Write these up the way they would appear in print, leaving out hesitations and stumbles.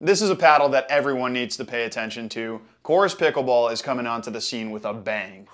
This is a paddle that everyone needs to pay attention to. Chorus Pickleball is coming onto the scene with a bang.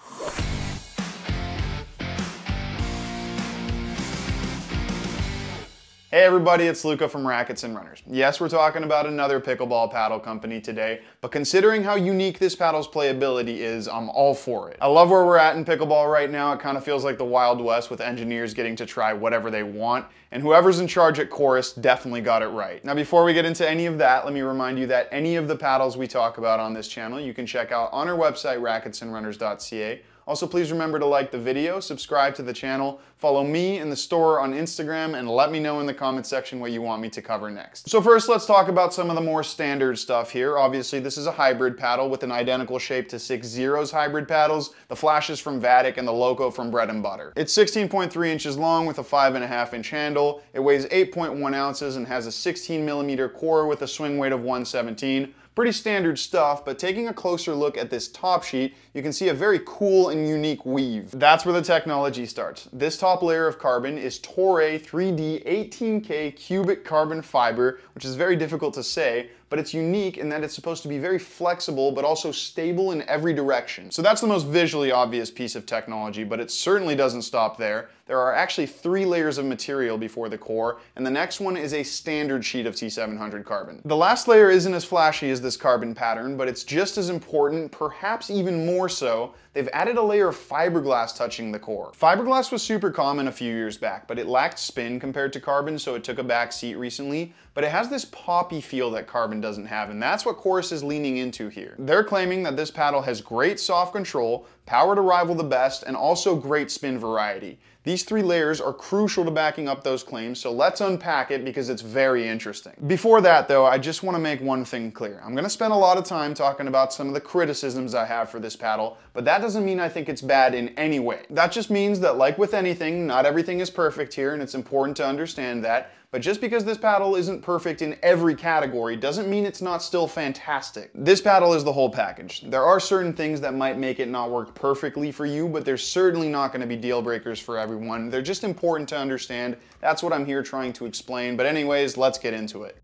Hey everybody, it's Luca from Rackets Runners. Yes, we're talking about another pickleball paddle company today, but considering how unique this paddle's playability is, I'm all for it. I love where we're at in pickleball right now. It kind of feels like the Wild West with engineers getting to try whatever they want, and whoever's in charge at Chorus definitely got it right. Now before we get into any of that, let me remind you that any of the paddles we talk about on this channel you can check out on our website, racketsandrunners.ca. Also, please remember to like the video, subscribe to the channel, follow me in the store on Instagram, and let me know in the comment section what you want me to cover next. So first, let's talk about some of the more standard stuff here. Obviously, this is a hybrid paddle with an identical shape to 6Zero's hybrid paddles, the flashes from Vatic, and the logo from Bread and Butter. It's 16.3 inches long with a 5.5-inch handle. It weighs 8.1 ounces and has a 16mm core with a swing weight of 117. Pretty standard stuff, but taking a closer look at this top sheet, you can see a very cool and unique weave. That's where the technology starts. This top layer of carbon is Toray 3D 18K cubic carbon fiber, which is very difficult to say, but it's unique in that it's supposed to be very flexible, but also stable in every direction. So that's the most visually obvious piece of technology, but it certainly doesn't stop there. There are actually 3 layers of material before the core, and the next one is a standard sheet of T700 carbon. The last layer isn't as flashy as this carbon pattern, but it's just as important, perhaps even more so. They've added a layer of fiberglass touching the core. Fiberglass was super common a few years back, but it lacked spin compared to carbon, so it took a back seat recently. But it has this poppy feel that carbon doesn't have, and that's what Chorus is leaning into here. They're claiming that this paddle has great soft control, power to rival the best, and also great spin variety. These 3 layers are crucial to backing up those claims, so let's unpack it because it's very interesting. Before that though, I just want to make one thing clear. I'm going to spend a lot of time talking about some of the criticisms I have for this paddle, but that doesn't mean I think it's bad in any way. That just means that, like with anything, not everything is perfect here, and it's important to understand that. But just because this paddle isn't perfect in every category doesn't mean it's not still fantastic. This paddle is the whole package. There are certain things that might make it not work perfectly for you, but they're certainly not going to be deal breakers for everyone. They're just important to understand. That's what I'm here trying to explain. But anyways, let's get into it.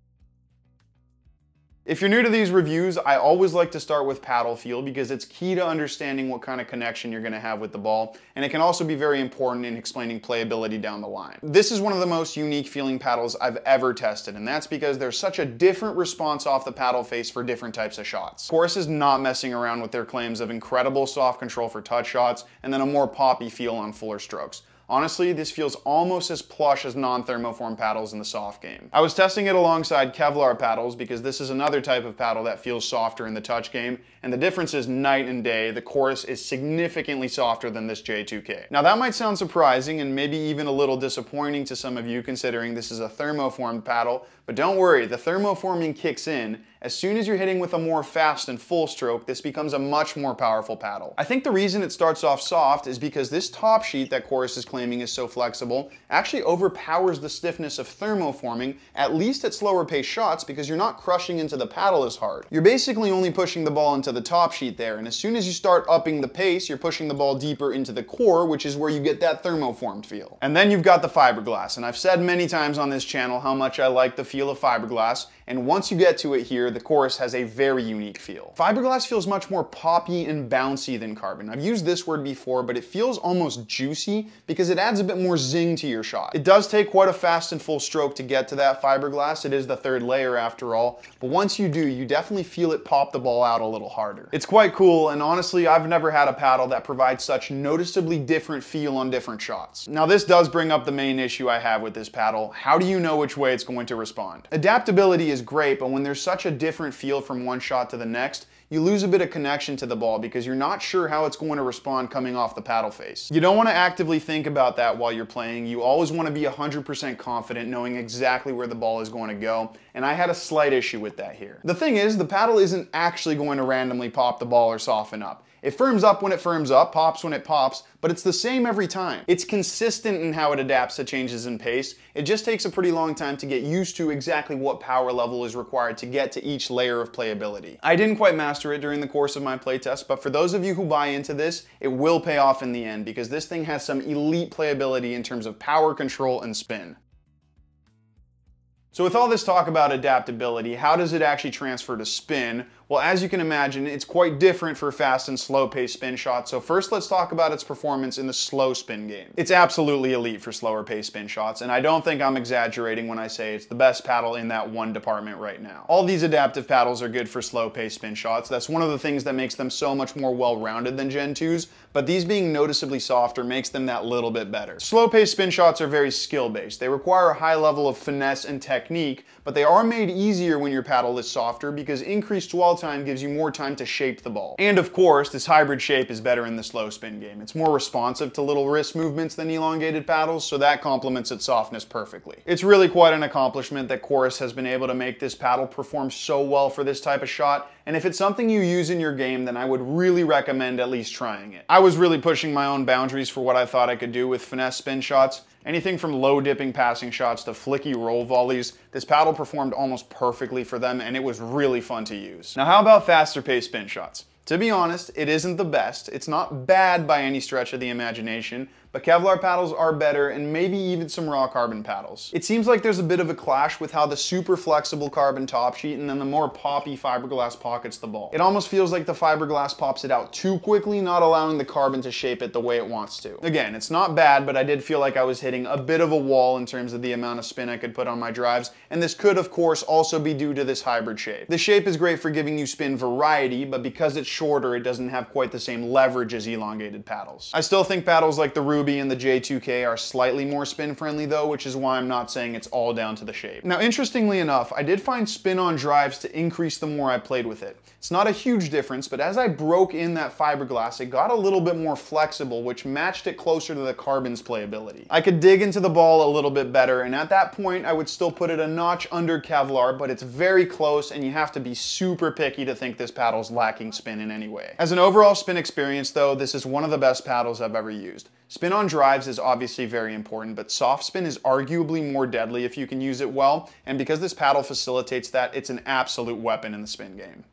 If you're new to these reviews, I always like to start with paddle feel because it's key to understanding what kind of connection you're going to have with the ball, and it can also be very important in explaining playability down the line. This is one of the most unique feeling paddles I've ever tested, and that's because there's such a different response off the paddle face for different types of shots. Chorus is not messing around with their claims of incredible soft control for touch shots and then a more poppy feel on fuller strokes. Honestly, this feels almost as plush as non-thermoform paddles in the soft game. I was testing it alongside Kevlar paddles because this is another type of paddle that feels softer in the touch game, and the difference is night and day. The Chorus is significantly softer than this J2K. Now that might sound surprising and maybe even a little disappointing to some of you considering this is a thermoformed paddle, but don't worry, the thermoforming kicks in. As soon as you're hitting with a more fast and full stroke, this becomes a much more powerful paddle. I think the reason it starts off soft is because this top sheet that Chorus is claiming is so flexible actually overpowers the stiffness of thermoforming, at least at slower pace shots, because you're not crushing into the paddle as hard. You're basically only pushing the ball into the top sheet there, and as soon as you start upping the pace, you're pushing the ball deeper into the core, which is where you get that thermoformed feel. And then you've got the fiberglass, and I've said many times on this channel how much I like the feel of fiberglass, and once you get to it here, the Chorus has a very unique feel. Fiberglass feels much more poppy and bouncy than carbon. I've used this word before, but it feels almost juicy because it adds a bit more zing to your shot. It does take quite a fast and full stroke to get to that fiberglass. It is the 3rd layer after all, but once you do, you definitely feel it pop the ball out a little harder. It's quite cool, and honestly, I've never had a paddle that provides such noticeably different feel on different shots. Now this does bring up the main issue I have with this paddle. How do you know which way it's going to respond? Adaptability is great, but when there's such a different feel from one shot to the next, you lose a bit of connection to the ball because you're not sure how it's going to respond coming off the paddle face. You don't want to actively think about that while you're playing. You always want to be 100% confident knowing exactly where the ball is going to go, and I had a slight issue with that here. The thing is, the paddle isn't actually going to randomly pop the ball or soften up. It firms up when it firms up, pops when it pops, but it's the same every time. It's consistent in how it adapts to changes in pace. It just takes a pretty long time to get used to exactly what power level is required to get to each layer of playability. I didn't quite master it during the course of my playtest, but for those of you who buy into this, it will pay off in the end because this thing has some elite playability in terms of power, control, and spin. So with all this talk about adaptability, how does it actually transfer to spin? Well, as you can imagine, it's quite different for fast and slow-paced spin shots. So first, let's talk about its performance in the slow spin game. It's absolutely elite for slower-paced spin shots, and I don't think I'm exaggerating when I say it's the best paddle in that one department right now. All these adaptive paddles are good for slow-paced spin shots. That's one of the things that makes them so much more well-rounded than Gen 2s, but these being noticeably softer makes them that little bit better. Slow-paced spin shots are very skill-based. They require a high level of finesse and technique, but they are made easier when your paddle is softer because increased dwell time gives you more time to shape the ball. And of course, this hybrid shape is better in the slow spin game. It's more responsive to little wrist movements than elongated paddles, so that complements its softness perfectly. It's really quite an accomplishment that Chorus has been able to make this paddle perform so well for this type of shot, and if it's something you use in your game, then I would really recommend at least trying it. I was really pushing my own boundaries for what I thought I could do with finesse spin shots. Anything from low dipping passing shots to flicky roll volleys, this paddle performed almost perfectly for them, and it was really fun to use. Now how about faster paced spin shots? To be honest, it isn't the best. It's not bad by any stretch of the imagination, but Kevlar paddles are better, and maybe even some raw carbon paddles. It seems like there's a bit of a clash with how the super flexible carbon top sheet and then the more poppy fiberglass pockets the ball. It almost feels like the fiberglass pops it out too quickly, not allowing the carbon to shape it the way it wants to. Again, it's not bad, but I did feel like I was hitting a bit of a wall in terms of the amount of spin I could put on my drives, and this could of course also be due to this hybrid shape. The shape is great for giving you spin variety, but because it's shorter, it doesn't have quite the same leverage as elongated paddles. I still think paddles like the Ruby and the J2K are slightly more spin friendly though, which is why I'm not saying it's all down to the shape. Now interestingly enough, I did find spin on drives to increase the more I played with it. It's not a huge difference, but as I broke in that fiberglass, it got a little bit more flexible, which matched it closer to the carbon's playability. I could dig into the ball a little bit better, and at that point I would still put it a notch under Kevlar, but it's very close and you have to be super picky to think this paddle's lacking spin in any way. As an overall spin experience though, this is one of the best paddles I've ever used. Spin on drives is obviously very important, but soft spin is arguably more deadly if you can use it well, and because this paddle facilitates that, it's an absolute weapon in the spin game.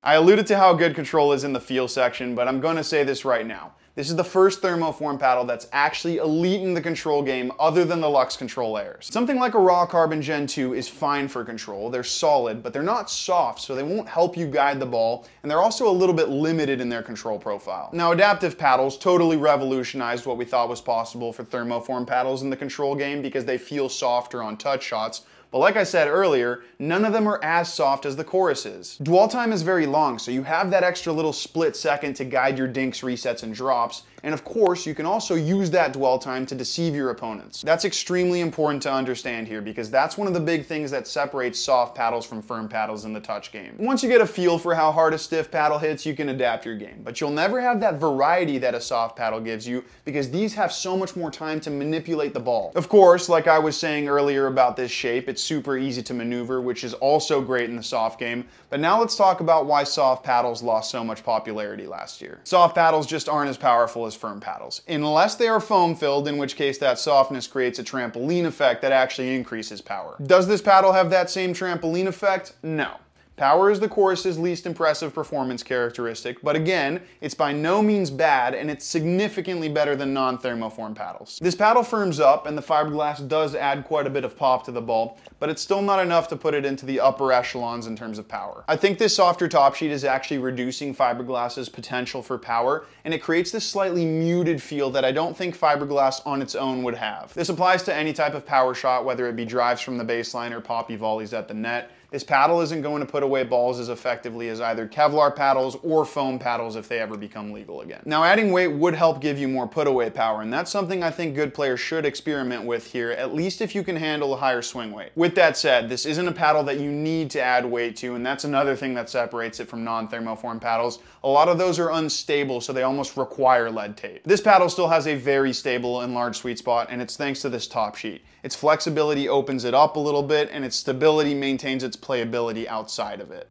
I alluded to how good control is in the feel section, but I'm going to say this right now. This is the first thermoform paddle that's actually elite in the control game other than the Luxe Control Airs. Something like a raw carbon Gen 2 is fine for control. They're solid, but they're not soft, so they won't help you guide the ball, and they're also a little bit limited in their control profile. Now, adaptive paddles totally revolutionized what we thought was possible for thermoform paddles in the control game because they feel softer on touch shots. But like I said earlier, none of them are as soft as the Chorus is. Dwell time is very long, so you have that extra little split second to guide your dinks, resets, and drops. And of course, you can also use that dwell time to deceive your opponents. That's extremely important to understand here because that's one of the big things that separates soft paddles from firm paddles in the touch game. Once you get a feel for how hard a stiff paddle hits, you can adapt your game. But you'll never have that variety that a soft paddle gives you because these have so much more time to manipulate the ball. Of course, like I was saying earlier about this shape, it's super easy to maneuver, which is also great in the soft game. But now let's talk about why soft paddles lost so much popularity last year. Soft paddles just aren't as powerful as firm paddles, unless they are foam filled, in which case that softness creates a trampoline effect that actually increases power. Does this paddle have that same trampoline effect? No. Power is the Chorus's least impressive performance characteristic, but again, it's by no means bad, and it's significantly better than non-thermoform paddles. This paddle firms up, and the fiberglass does add quite a bit of pop to the ball, but it's still not enough to put it into the upper echelons in terms of power. I think this softer top sheet is actually reducing fiberglass's potential for power, and it creates this slightly muted feel that I don't think fiberglass on its own would have. This applies to any type of power shot, whether it be drives from the baseline or poppy volleys at the net. This paddle isn't going to put away balls as effectively as either Kevlar paddles or foam paddles if they ever become legal again. Now, adding weight would help give you more put away power, and that's something I think good players should experiment with here, at least if you can handle a higher swing weight. With that said, this isn't a paddle that you need to add weight to, and that's another thing that separates it from non-thermoform paddles. A lot of those are unstable, so they almost require lead tape. This paddle still has a very stable and large sweet spot, and it's thanks to this top sheet. Its flexibility opens it up a little bit, and its stability maintains its playability outside of it.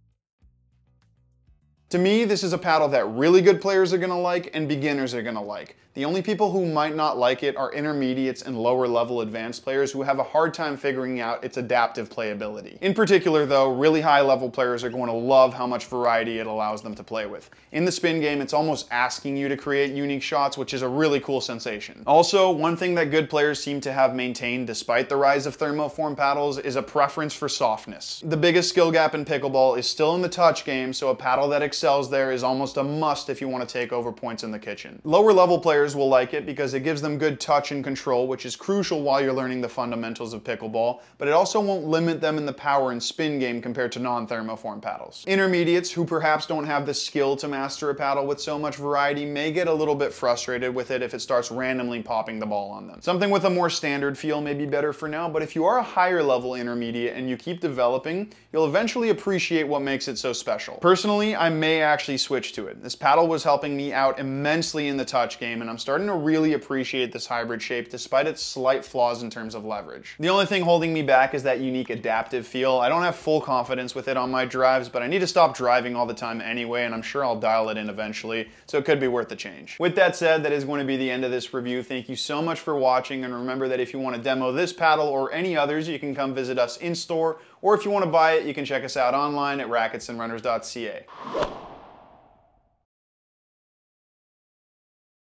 To me, this is a paddle that really good players are gonna like and beginners are gonna like. The only people who might not like it are intermediates and lower level advanced players who have a hard time figuring out its adaptive playability. In particular though, really high level players are going to love how much variety it allows them to play with. In the spin game, it's almost asking you to create unique shots, which is a really cool sensation. Also, one thing that good players seem to have maintained despite the rise of thermoform paddles is a preference for softness. The biggest skill gap in pickleball is still in the touch game, so a paddle that excels there is almost a must if you want to take over points in the kitchen. Lower level players will like it because it gives them good touch and control, which is crucial while you're learning the fundamentals of pickleball, but it also won't limit them in the power and spin game compared to non-thermoform paddles. Intermediates who perhaps don't have the skill to master a paddle with so much variety may get a little bit frustrated with it if it starts randomly popping the ball on them. Something with a more standard feel may be better for now, but if you are a higher level intermediate and you keep developing, you'll eventually appreciate what makes it so special. Personally, I may actually switch to it. This paddle was helping me out immensely in the touch game, and I'm starting to really appreciate this hybrid shape despite its slight flaws in terms of leverage. The only thing holding me back is that unique adaptive feel. I don't have full confidence with it on my drives, but I need to stop driving all the time anyway, and I'm sure I'll dial it in eventually, so it could be worth the change. With that said, that is going to be the end of this review. Thank you so much for watching, and remember that if you want to demo this paddle or any others, you can come visit us in store, or if you want to buy it, you can check us out online at racketsandrunners.ca.